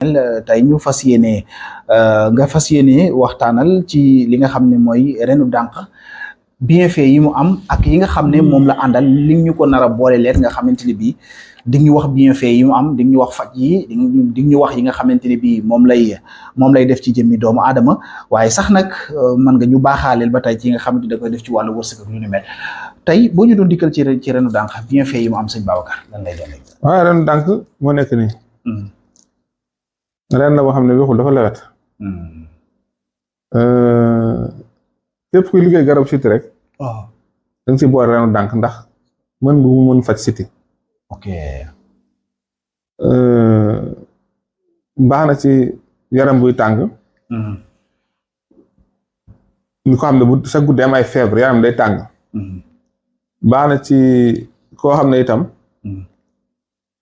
tey ñu fas yéene nga fas yéene waxtaanal ci li nga xam ne mooy renu dànq bienfait yi mu am ak yi nga xam ne moom la àndal li ñu ko nar a boole leet nga xamante ne bii di ñu wax bienfait yi mu am di ñu wax faj yi di ñu wax yi nga xamante ne bii moom lay def ci jëmmi doomu aadama waaye sax nag mën nga ñu baaxaaleel ba tey ci nga xamante da koy def ci wàllu wërsëg ak lu ni mel tey boo ñu doon dikkal ci renu dànq bienfait yi mu am sëñ Babacar lan lay doon. waaw renu dànq moo nekk nii. ren la boo xam ne weexul dafa lewet. képp kuy liggéey garab siti rek. waaw da nga si boole renu dànk ndax mën bu mu mën faj siti. ok. baax na ci yaram buy tàng. ñu ko xam ne bu sa guddi am ay feebar yaram day tàng. baax na ci koo xam ne itam.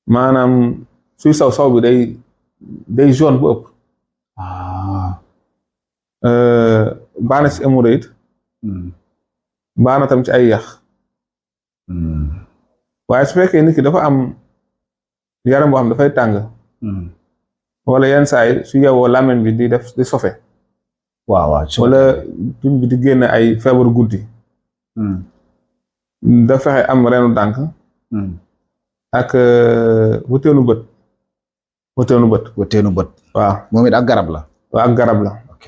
maanaam suy saw bi day jaune bu ëpp. baax na ci hémorroïde. baax na tam ci ay yax. waaye su fekkee nit ki dafa am yaram boo xam dafay tàng. wala yenn saa yi su yeewoo làmmiñ bi di sofe. waaw wala tuñ bi di génne ay feebaru guddi. da fexe am renu dànk. ak wëteenu bët. wëteenu bët. waaw moom it ak garab la. waaw ak garab la. ok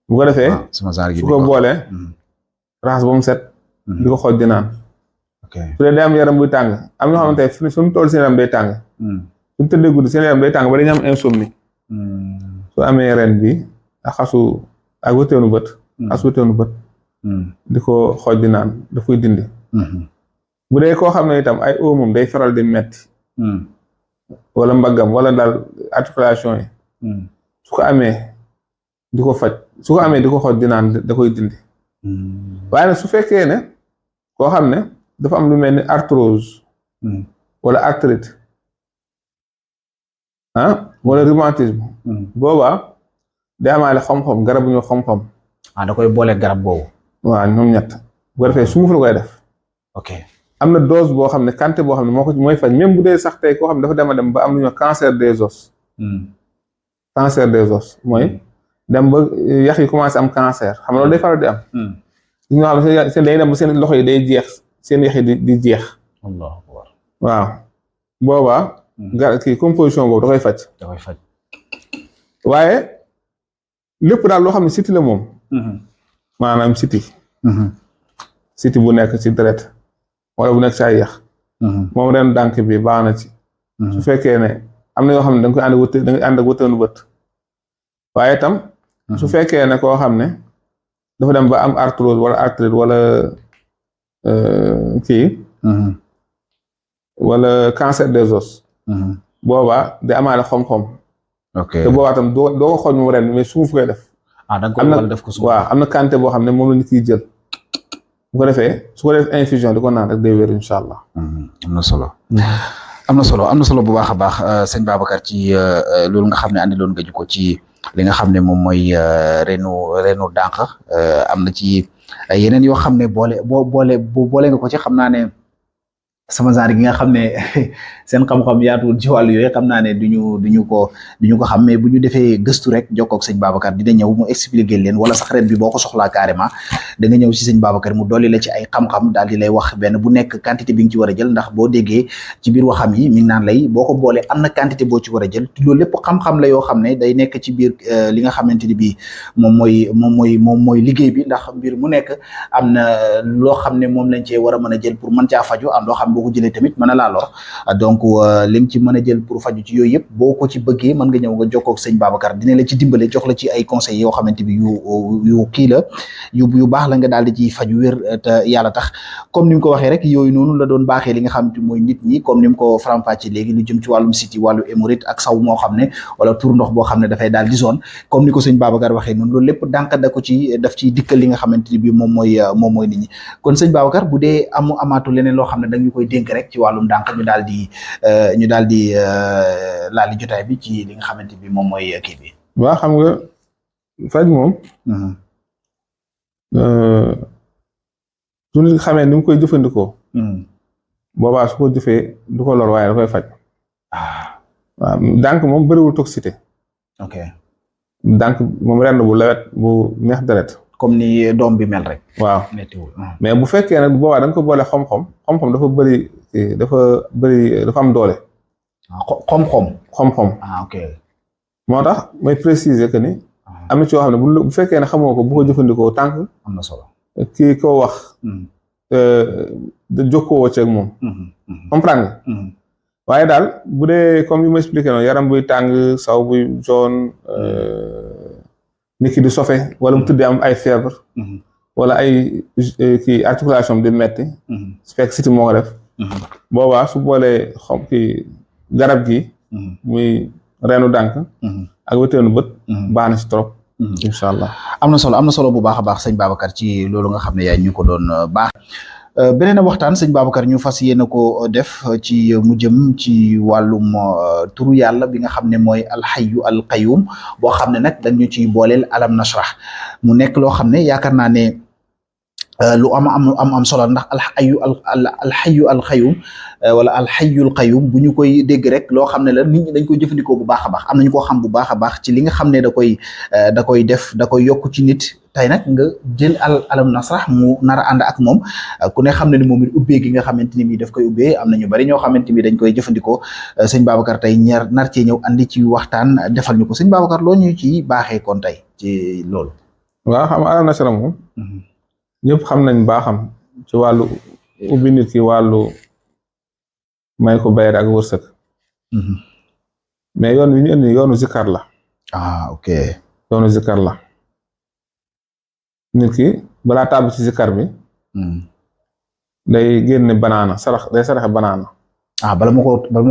bu ko defee. sama genre gi su ko boolee. raxas ba mu set. di ko xooj di naan. ok su dee day am yaram buy tàng am ñoo xamante ne suñu toll seen yaram day tàng. suñu tëddee guddi seen yaram day tàng ba dañu am insomnie. su amee ren bi ak xasu ak wëteenu bët. xas wëteenu bët. di ko xooj di naan daf koy dindi. bu dee koo xam ne itam ay moom day faral di metti. wala mbaggam wala daal articulation yi. su ko amee di ko faj su ko amee di ko xooj di naan da koy dindi. waaye nag su fekkee ne koo xam ne dafa am lu mel ni arthrose. wala arthrite. wala rhumatisme. boobaa day amaale xam-xam garab bu ñu xam-xam. da koy boole garab boobu. waaw ñoom ñett bu ko defee sunguf la koy def. ok am na dose boo xam ne quantité boo xam ne mooy faj même bu dee sax tey koo xam ne dafa dem ba am lu ñuy wax cancer des os. cancer des os mooy dem ba yax yi commencé am cancer xam nga loolu day faral di am. ñoo xam ne seen day dem ba seen loxo yi day jeex seen yax yi di jeex. Allahu akbar. waaw boobaa. kii composition boobu da koy faj. da koy faj. waaye lépp daal loo xam ne siti la moom. maanaam siti. siti bu nekk ci deret wala bu nekk ci ay yax. moom ren dànk bi baax na ci. su fekkee ne am na yoo xam ne da nga ànd ak wëteenu bët. waaye itam. su fekkee ne koo xam ne dafa dem ba am arthrose wala arthrite wala kii. wala cancer des os. boobaa day amaale xom-xom. ok te boobaa tam doo ko xooj mu ren mais sunguf koy def. da nga ko wala def ko sunguf. waaw am na quantité boo xam ne moom la nit kiy jël. bu ko defee su ko def infusion di ko naan rek day wér incha allah. am na solo. am na solo bu baax a baax sëñ Babacar ci loolu nga xam ne andi loon nga ko ci li nga xam ne moom mooy renu dànq am na ci yeneen yoo xam ne boole nga ko ci xam naa ne sama genre gi nga xam ne seen xam-xam yaatuwul ci wàllu yooyu xam naa ne duñu ko xam mais bu ñu defee gëstu rek jokkoo ak sëñ Babacar dina ñëw mu expliquer leen wala sax ren bi boo ko soxlaa carrément da nga ñëw ci sëñ Babacar mu dolli la ci ay xam-xam daal di lay wax benn bu nekk quantité bi nga ci war a jël ndax boo déggee ci biir waxam yi mi ngi naan lay boo ko boolee am na quantité boo ci war a jël loolu lépp xam-xam la yoo xam ne day nekk ci biir li nga xamante ni bii moom mooy liggéey bi ndax mbir mu nekk am na loo xam ne moom lañ cee war a mën a jël pour mën caa faju am loo xam boo ko jëlee tamit mën a laa lor donc li nga ci mën a jël pour faju ci yooyu yëpp boo ko ci bëggee mën nga ñëw nga jokkoo ak sëñ Babacar dina la ci dimbale jox la ci ay conseils yoo xamante bi yu kii la yu baax la nga daal di ci faju wér te yàlla tax comme ni mu ko waxee rek yooyu noonu la doon baaxee li nga xamante mooy nit ñi comme ni mu ko faram-fàccee léegi lu jëm ci wàllum siti wàllu hémorroïde ak saw moo xam ne wala tur ndox boo xam ne dafay daal di zone comme ni ko sëñ Babacar waxee noonu loolu lépp dànk da ko ci daf ciy dikkal li nga xamante ni bi moom mooy nit ñi kon sëñ Babacar bu dee amaatu leneen loo xam ne dañu koy dénk rek ci wàllum dànk ñu daal di laal di jotaay bi ci li nga xamante bi moom mooy kii bi. waaw xam nga faj moom. su ñu xamee ni mu koy jëfandikoo. boobaa su ko jëfee du ko lor waaye da koy faj. waaw dànk moom bëriwul toxicité. ok donc moom ren bu lewet bu neex deret. comme ni doom bi mel rek. waaw méttiwul. mais bu fekkee nag boobaa da nga ko boole xom-xom dafa am doole. xom-xom. xom-xom. ok. moo tax may préciser que ni. am na ci yoo xam ne bu fekkee ne xamoo ko bu ko jëfandikoo tànk. am na solo. kii ko wax. da jokkoo ceeg moom. comprendre nga. waaye daal bu dee comme yu ma expliqué noonu yaram buy tàng saw buy jaune nit ki di sofe wala mu tuddee am ay fièvre wala ay kii articulation di metti su fekk siti moo ko def boobaa su boolee xam kii garab gi muy reenu dànk ak weteenu bët baax na si trop incha allah am na solo bu baax a baax sëñ Babacar ci loolu nga xam ne yaay ñu ko doon baax beneen waxtaan sëñ Babacar ñu fas yéene ko def ci mu jëm ci wàllum turu yàlla bi nga xam ne mooy alxayu alqayum boo xam ne nag dañu ciy booleel alam nashrah mu nekk loo xam ne yaakaar naa ne lu am solo ndax alxayu alqayum wala alxayul qayum bu ñu koy dégg rek loo xam ne la nit ñi dañ koy jëfandikoo bu baax a baax am nañu koo xam bu baax a baax ci li nga xam ne da koy def da koy yokk ci nit tey nag nga jël alam nasrah mu nar a ànd ak moom ku ne xam ne ni moom it ubbee gi nga xamante ni bii daf koy ubbee am na ñu bari ñoo xamante ni dañ koy jëfandikoo sëñ Babacar tey nar cee ñëw andi ci waxtaan defal ñu ko sëñ Babacar loo ñu ci baaxee kon tey ci loolu. waaw xam alam nasrah moom. ñëpp xam nañ baaxam ci wàllu ubbi nit ki wàllu may ko bayre ak wërsëg. mais yoon wi ñu indi yoonu zikar la. ok. yoonu zikar la. nit ki balaa tàbbi ci zikar bi. day génne banaana saraxe banaana. bala ma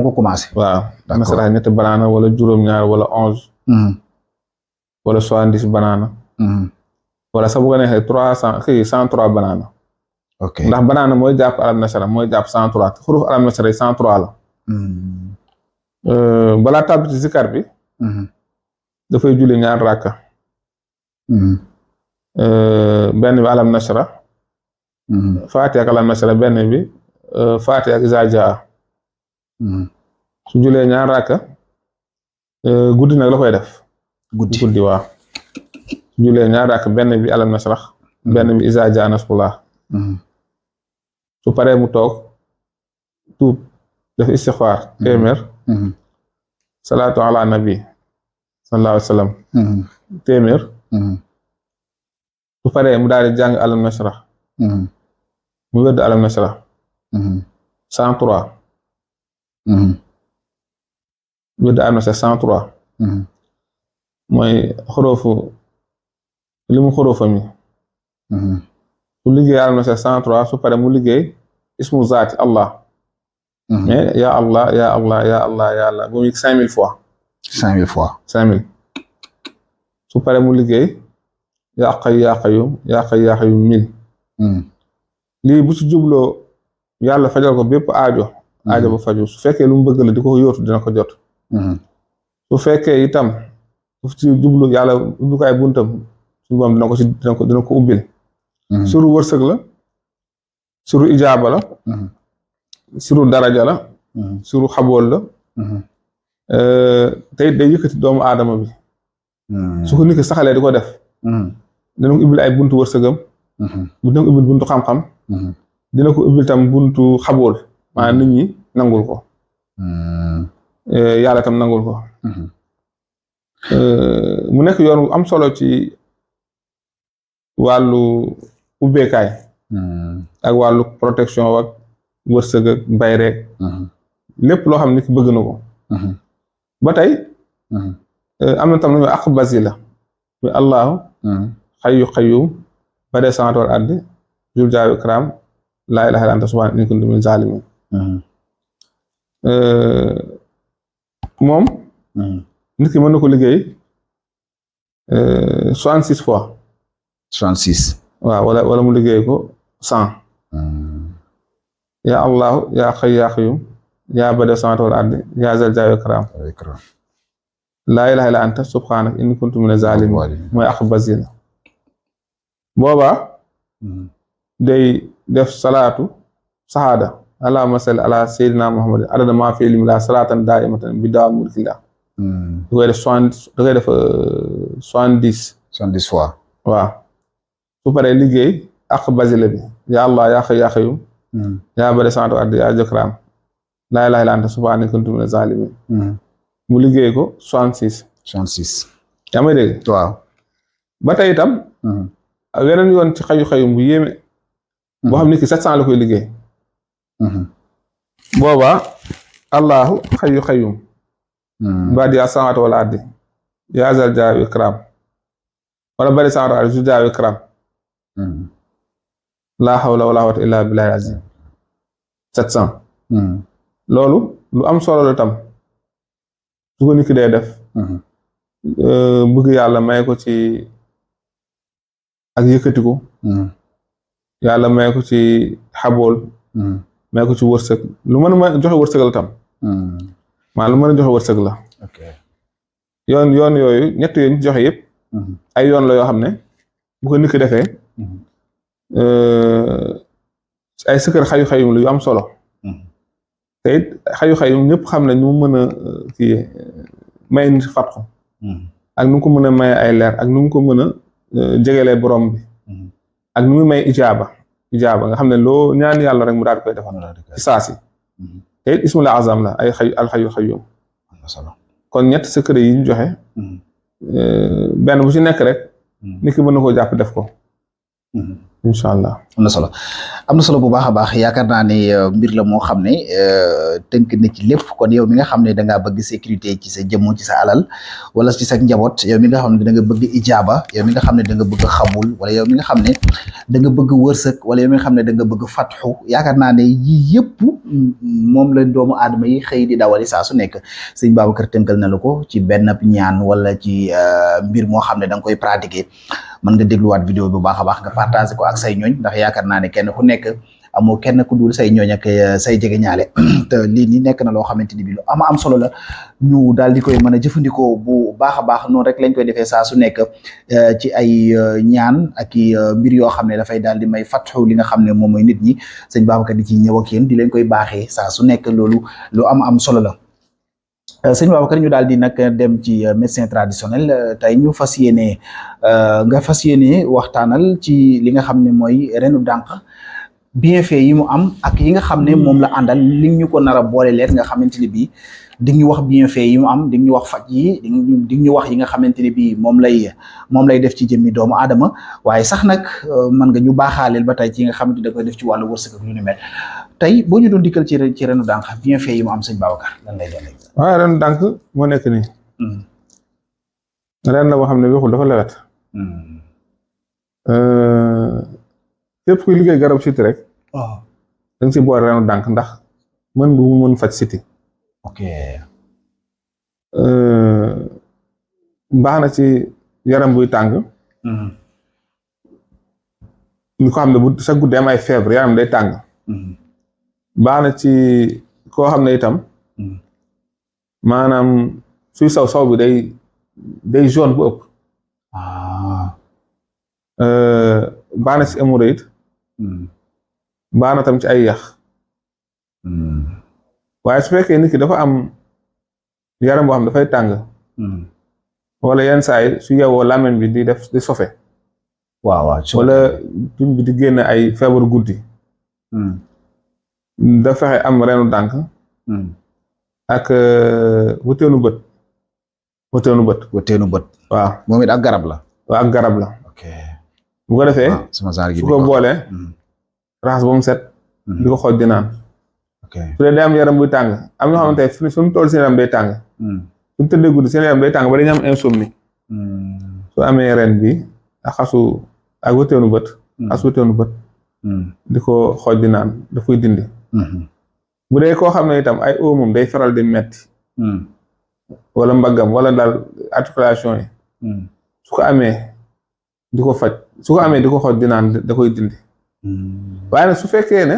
ko commencé. waaw dana saraxe ñetti banaana wala juróom-ñaar wala 11. wala 70 banaana. wala sax bu ko neexee 103 banaana. ok ndax banaana mooy jàpp alam nasrah mooy jàpp 103 xuruf alam nasrah yi 103 la. balaa tàbbi ci zikar bi. dafay julli ñaar rakka. benn bi alam nasrah. Faatiha ak alam nasrah benn bi Faatiha ak izaa jaa. su jullee ñaar rakka. guddi nag la koy def. guddi waaw. su jullee ñaar rakka benn bi alam nasrah. benn bi izaa jaa nasrullah. su paree mu toog tuub def istixfaar téeméer. salaatu ala nabi sallallahu alayhi wa sallam. téeméer. su paree mu daal di jàng alam nasrah. mu wedd alam nasrah. 103. wedd alam nasrah 103. mooy xorofu li mu xorofa mi. su liggéey alam nasrah 103 su paree mu liggéey ismu zaati Allah. mais ya Allah ya Allah ya Allah ya Allah bu muy 5000 fois. 5000 fois. 5000. su paree mu liggéey yaa Hayyu yaa Qayyum yaa Hayyu yaa Qayyum 1000. lii bu ci jubloo yàlla fajal ko bépp aajo. aajo ba faju su fekkee lu mu bëgg la di ko yóotu dina ko jot. su fekkee itam su ci jublu yàlla ubbi ko ay buntam suñu boom dina ko ubbil. suru wërsëg la. suru ijaaba la. suru daraja la. suru xabool la. tey day yëkkati doomu aadama bi. su ko nit ki saxalee di ko def. dina ko ubbil ay buntu wërsëgam. dina ko ubbil buntu xam-xam. dina ko ubbil tam buntu xabool maanaam nit ñi nangul ko. yàlla tam nangul ko. mu nekk yoon wu am solo ci wàllu ubbeekaay. ak wàllu protection ak wërsëg ak mbay rek. lépp loo xam ne nit ki bëgg na ko. ba tey. am na tam lu ñuy wax ak basila. muy Allahu. xayyu qayyum bade samaawaati wal ardi zul jalaali wal ikraam laa ilaaha illa anta subhaanaka innii kuntu minaz zaalimiin. moom. nit ki mën na ko liggéey 66 fois. 66. waaw wala mu liggéey ko 100. yaa Allahu yaa xayyu yaa qayyum yaa bade samaawaati wal ardi yaa zal jalaali wal ikraam laa ilaaha illa anta subhaanaka innii kuntu minaz zaalimiin mooy ak basila. boobaa. day def salaatu saxaada allahumma salli ala sayyidina muhammadin adada maa fi ilmillah salaatan daa'imatan bi dawaami mulkillah du koy def 70 fois. waaw su paree liggéey ak basile bi yaa Allah yaa xay yaa xayum yaa bari santu addi yaa jëkkëraam laa ilaaha illa anta subhaanaka kuntu mina zaalimiin mu liggéey ko 66 yaa may dégg waaw ba tey itam weneen yoon ci xayu xayum bu yéeme boo xam ne ki 700 la koy liggéey boobaa allahu xayu xayum baadi yaa samawati wala ardi yaa zal jalaali wal ikraam wala bari samawati wala zal jalaali wal ikraam laa hawla wala quwwata illaa billahi azim 700 loolu lu am solo la tam su ko nit ki dee def bëgg yàlla may ko ci ak yëkkatiku yàlla may ko ci xabool may ko ci wërsëg lu mën a joxe wërsëg la tam maa lu mën a joxe wërsëg la yoon yooyu ñett yooyu ñu joxe yëpp ay yoon la yoo xam ne bu ko nit ki defee ay sëkkër xayu-xayum la yu am solo te it xayu-xayum ñëpp xam ne ñu mën a kii may nit fatxu ak nu mu ko mën a may ay leer ak nu mu ko mën a jegelee borom bi ak nu mu may ijaaba nga xam ne loo ñaan yàlla rek mu daal di koy defal ci saasi te it ismul azam la ay alxayu xayum kon ñett secret yi ñu joxe benn bu ci nekk rek nit ki mën na koo jàpp def ko incha allah am na solo bu baax a baax yaakaar naa ne mbir la moo xam ne tënk na ci lépp kon yow mi nga xam ne da ngaa bëgg sécurité ci sa jëmm ci sa alal wala ci sa njaboot yow mi nga xam ne da nga bëgg ijaaba yow mi nga xam ne da nga bëgg xabul wala yow mi nga xam ne da nga bëgg wërsëg wala yow mi nga xam ne da nga bëgg fatxu yaakaar naa ne yii yëpp moom la doomu aadama yi xëy di dawali saa su nekk sëñ Babacar tënkal na la ko ci benn ñaan wala ci mbir moo xam ne da nga koy pratiquer mën nga dégluwaat vidéo bi bu baax a baax nga partagé ko ak say ñooñ ndax yaakaar naa ne kenn ku nekk amoo kenn ku dul say ñooñ ak say jege ñaale te lii nii nekk na loo xamante ni bi lu am solo la ñu daal di koy mën a jëfandikoo bu baax a baax noonu rek lañ koy defee saa su nekk ci ay ñaan ak i mbir yoo xam ne dafay daal di may fatxu li nga xam ne moom mooy nit ñi sëñ Babacar di ci ñëw ak yéen di leen koy baaxee saa su nekk loolu lu am solo la. sëñ Babacar ñu daal di nag dem ci médecin traditionnel tey ñu fas yéene nga fas yéene waxtaanal ci li nga xam ne mooy renu dànq bienfait yi mu am ak yi nga xam ne moom la àndal li ñu ko nar a boole leer nga xamante ne bii di ñu wax bienfait yi mu am di ñu wax faj yi di ñu wax yi nga xamante ne bii moom lay def ci jëmmi doomu aadama waaye sax nag mën nga ñu baaxaaleel ba tey ci nga xamante da koy def ci wàllu wërsëg ak lu ni mel tey boo ñu doon dikkal ci renu dànq bienfait yi mu am sëñ Babacar lan lay doon. waaw ren dànk moo nekk nii ren la boo xam ne weexul dafa lewet képp kuy liggéey garab siti rek da nga si boole renu dànk ndax mën bu mu mën faj siti ok baax na ci yaram buy tàng ñu ko xam ne bu sa guddee am ay fièvre yaram day tàng baax na ci koo xam ne itam maanaam suy saw bi day jaune bu ëpp baax na ci hémorroïde baax na tam ci ay yax waaye su fekkee nit ki dafa am yaram boo xam dafay tàng wala yenn saa yi su yewoo làmmiñ bi di sofe waaw wala tuñ bi di génn ay feebaru guddi da fexe am renu dànk ak wëteenu bët waaw moom it ak garab la waaw ak garab la ok bu ko defee su ko boolee raxas ba mu set di ko xooj di naan su dee day am yaram buy tàng am ñoo xamante ne fi mu toll seen yaram day tàng suñu tëddee guddi seen yaram day tàng ba dañu am insomnie su amee ren bi ak xasu ak wëteenu bët di ko xooj di naan daf koy dindi bu dee koo xam ne itam ay moom day faral di metti wala mbaggam wala daal articulation yi su ko amee di ko faj su ko amee di ko xooj di naan da koy dindi waaye nag su fekkee ne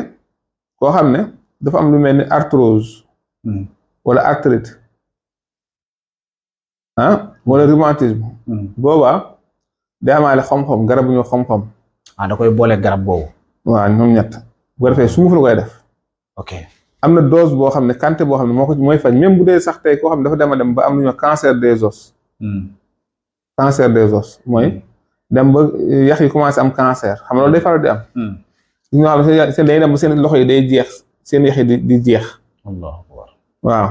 koo xam ne dafa am lu mel ni arthrose wala arthrite wala rhumatisme boobaa day amaale xom-xom garab bu ñu xom-xom da koy boole garab boobu waaw ñoom ñett bu ko defee sunguf la koy def ok am na dose boo xam ne quantité boo xam ne moo ko mooy faj même bu dee sax tey koo xam ne dafa dem ba am lu ñuy wax cancer des os. cancer des os mooy dem ba yax yi commencé am cancer xam nga loolu day faral di am. ñoo xam ne seen day dem ba seen loxo yi day jeex seen yax yi di jeex. waaw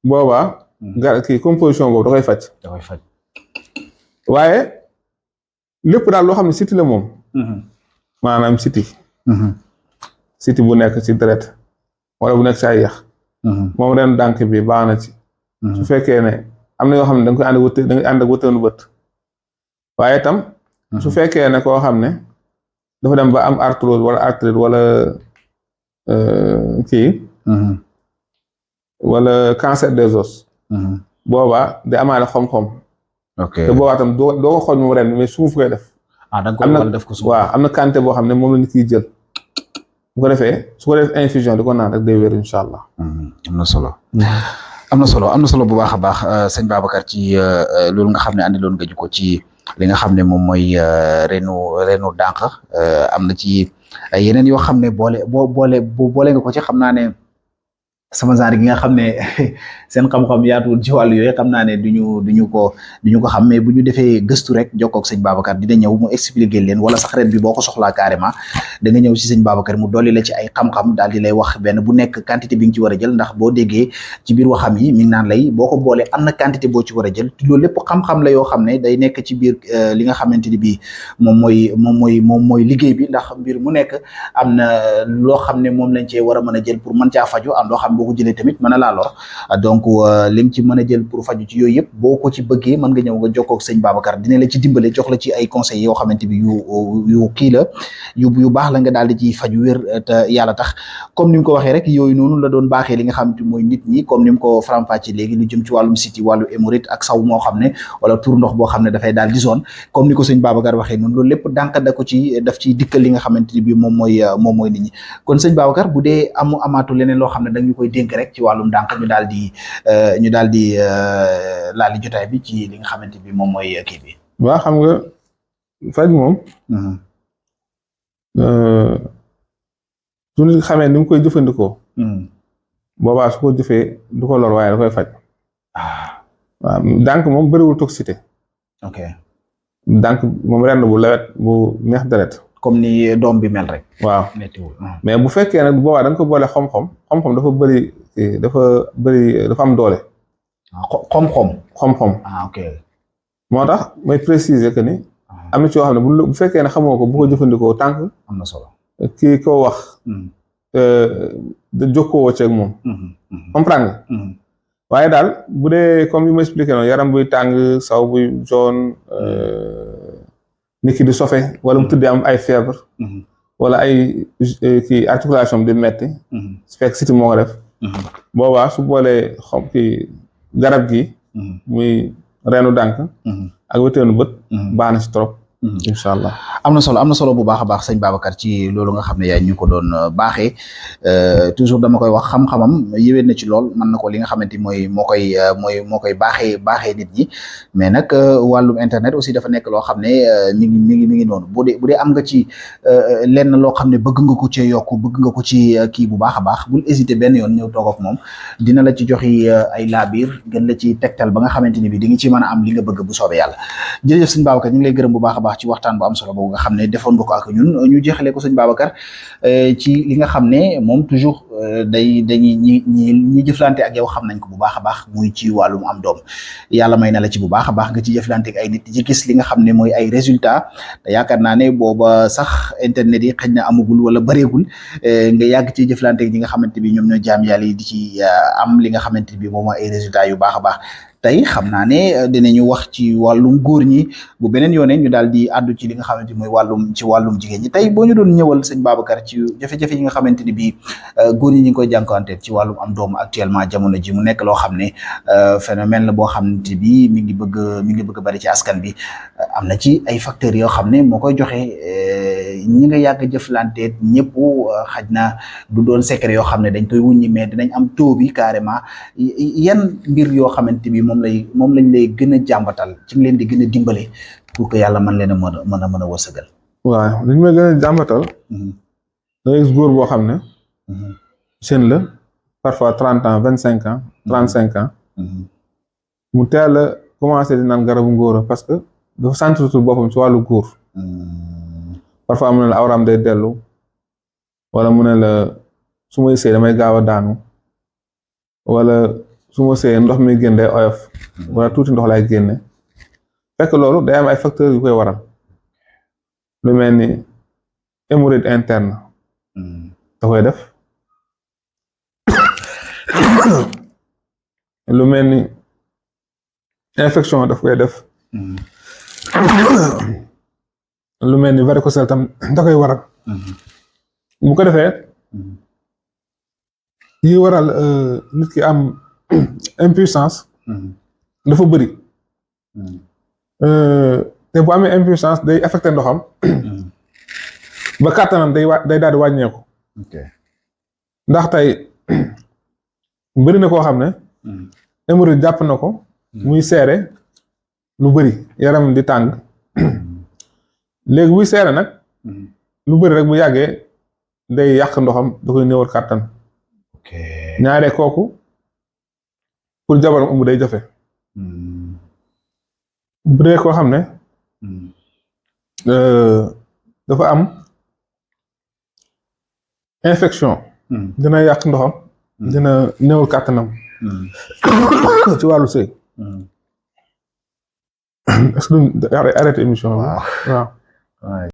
boobaa. kii composition boobu da koy faj. da koy faj. waaye lépp daal loo xam ne siti la moom. maanaam siti. siti bu nekk ci deret wala bu nekk ci ay yax. moom ren dànk bi baax na ci. su fekkee ne am na yoo xam ne da nga koy ànd ak wëtteenu bët. waaye itam. su fekkee ne koo xam ne dafa dem ba am arthrose wala arthrite wala kii. wala cancer des os. boobaa day amaale xom-xom. ok te boobaa tam doo ko xooj moom ren mais suuf koy def. da nga ko war a def ko suuf. waaw am na quantité boo xam ne moom la nit kiy jël. bu ko defee su ko def infusion di ko naan rek day wér incha allah. am na solo. am na solo bu baax a baax sëñ Babacar ci loolu nga xam ne andi loon nga ko ci li nga xam ne moom mooy reenu dànq am na ci yeneen yoo xam ne boole nga ko ci xam naa ne. sama genre gi nga xam ne seen xam-xam yaatuwul ci wàllu yooyu xam naa ne duñu ko xam mais bu ñu defee gëstu rek jokkoo ak sëñ Babacar dina ñëw mu expliquer leen wala sax ren bi boo ko soxlaa carrément da nga ñëw si sëñ Babacar mu dolli la ci ay xam-xam daal di lay wax benn bu nekk quantité bi nga ci war a jël ndax boo déggee ci biir waxam yi mi ngi naan lay boo ko boolee am na quantité boo ci war a jël loolu lépp xam-xam la yoo xam ne day nekk ci biir li nga xamante ni bii moom mooy liggéey bi ndax mbir mu nekk am na loo xam ne moom lañ cee war a mën a jël pour mën caa faju am loo xam boo ko jëlee tamit mën a laa lor donc li nga ci mën a jël pour faju ci yooyu yëpp boo ko ci bëggee mën nga ñëw nga jokkoo ak sëñ Babacar dina la ci dimbale jox la ci ay conseils yoo xamante bi yu kii la yu baax la nga daal di ci faju wér te yàlla tax comme ni mu ko waxee rek yooyu noonu la doon baaxee li nga xamante mooy nit ñi comme ni mu ko faram-fàccee léegi lu jëm ci wàllum siti wàllu hémorroïde ak saw moo xam ne wala tur ndox boo xam ne dafay daal di zone comme ni ko sëñ Babacar waxee noonu loolu lépp dànk da ko ci daf ciy dikkal li nga xamante ni bi moom mooy nit ñi kon sëñ Babacar bu dee amaatu leneen loo xam ne dañu koy dénk rek ci wàllum dànk ñu daal di laal di jotaay bi ci li nga xamante bi moom mooy kii bi. waaw xam nga faj moom. su nit xamee ni mu koy jëfandikoo. boobaa su ko jëfee du ko lor waaye da koy faj. waaw dànk moom bëriwul toxicité. ok dànk moom ren bu lewet bu neex deret. comme ni doom bi mel rek. waaw mais bu fekkee nag boobaa da nga ko boole xom-xom dafa bëri dafa am doole. xom-xom. ok. moo tax may préciser que ni. am na ci yoo xam ne bu fekkee ne xamoo ko bu ko jëfandikoo tànk. am na solo. kii ko wax. da jokkoo ci ak moom. comprendre nga. waaye daal bu dee comme yu ma expliqué noonu yaram buy tàng saw buy jaune. nit ki di sofe wala mu tuddee am ay fièvre. wala ay kii articulation di metti su fekk siti moo ko def. boobaa su boolee kii garab gi. muy reenu dànk. ak wëteenu bët. baax na si trop. incha allah am na solo bu baax a baax sëñ Babacar ci loolu nga xam ne yaa ñu ko doon baaxee toujours dama koy wax xam-xamam yéwén na ci lool mën na ko li nga xamante ni moo koy baaxee nit ñi mais nag wàllum internet aussi dafa nekk loo xam ne mi ngi noonu bu dee am nga ci lenn loo xam ne bëgg nga ko ci yokk bëgg nga ko ci kii bu baax a baax bul hésiter benn yoon ñëw toog ak moom dina la ci joxi ay laabiir gën la ci tegtal ba nga xamante ni bi di nga ci mën a am li nga bëgg bu soobee yàlla jërëjëf sëñ Babacar ñu ngi lay gërëm bu baax a baax ci waxtaan bu am solo boobu nga xam ne defoon nga ko ak ñun ñu jeexalee ko sëñ Babacar ci li nga xam ne moom toujours dañuy ñi jëflante ak yow xam nañ ko bu baax a baax muy ci wàllum am doom yàlla may na la ci bu baax a baax nga ci jëflante ak ay nit ci gis li nga xam ne mooy ay résultats te yaakaar naa ne booba sax internet yi xëy na amagul wala bëreegul nga yàgg ci jëflante ak ñi nga xamante bi ñoom ñoo jaam yàlla yi di ci am li nga xamante bi moom mooy ay résultats yu baax a baax tey xam naa ne dinañu wax ci wàllum góor ñi bu beneen yoone ñu daal di àddu ci li nga xamante ni mooy wàllum jigéen ñi tey boo ñu doon ñëwal sëñ Babacar ci jafe-jafe yi nga xamante ni bii góor ñi ñu ngi koy jànkuwanteel ci wàllum am doom actuellement jamono ji mu nekk loo xam ne phénomène la boo xamante bi mi ngi bëgg bari ci askan bi am na ci ay facteurs yoo xam ne moo koy joxe ñi nga yàgg jëflanteet ñëpp xaj na du doon secret yoo xam ne dañ koy wuññi mais dinañ am taux bi carrément yan mbir yoo xamante bi moom lañ lay gën a jàmbatal ci leen di gën a dimbale pour que yàlla mën leen a mën a wërsëgal. waaw li ñu may gën a jàmbatal. da ngay gis góor boo xam ne. seen la parfois 30 ans 25 ans 35 ans mu teel a commencé di naan garabu ngóora parce que dafa sentirutul boppam ci wàllu góor parfois mu ne la awraam day dellu wala mu ne la su may sëy damay gaaw a daanu wala su ma sëyee ndox mi génn day oyof wala tuuti ndox lay génne fekk loolu day am ay facteurs yu koy waral lu mel ni hémorroïde interne da koy def lu mel ni infection daf koy def lu mel ni varicocèle tam da koy waral bu ko defee yi waral nit ki am impuissance dafa bëri te bu amee impuissance day affecté ndoxam ba kàttanam day daal di wàññeeku ndax tey bëri na koo xam ne hémorroïde jàpp na ko muy seere lu bëri yaram di tàng léegi buy seere nag lu bëri rek bu yàggee day yàq ndoxam da koy néewal kàttan ñaaree kooku pour jabaram ëmb day jafe bu dee koo xam ne dafa am infection dina yàq ndoxam dina néewal kàttanam ci wàllu sëy est-ce que duñ arrêté émission bi waaw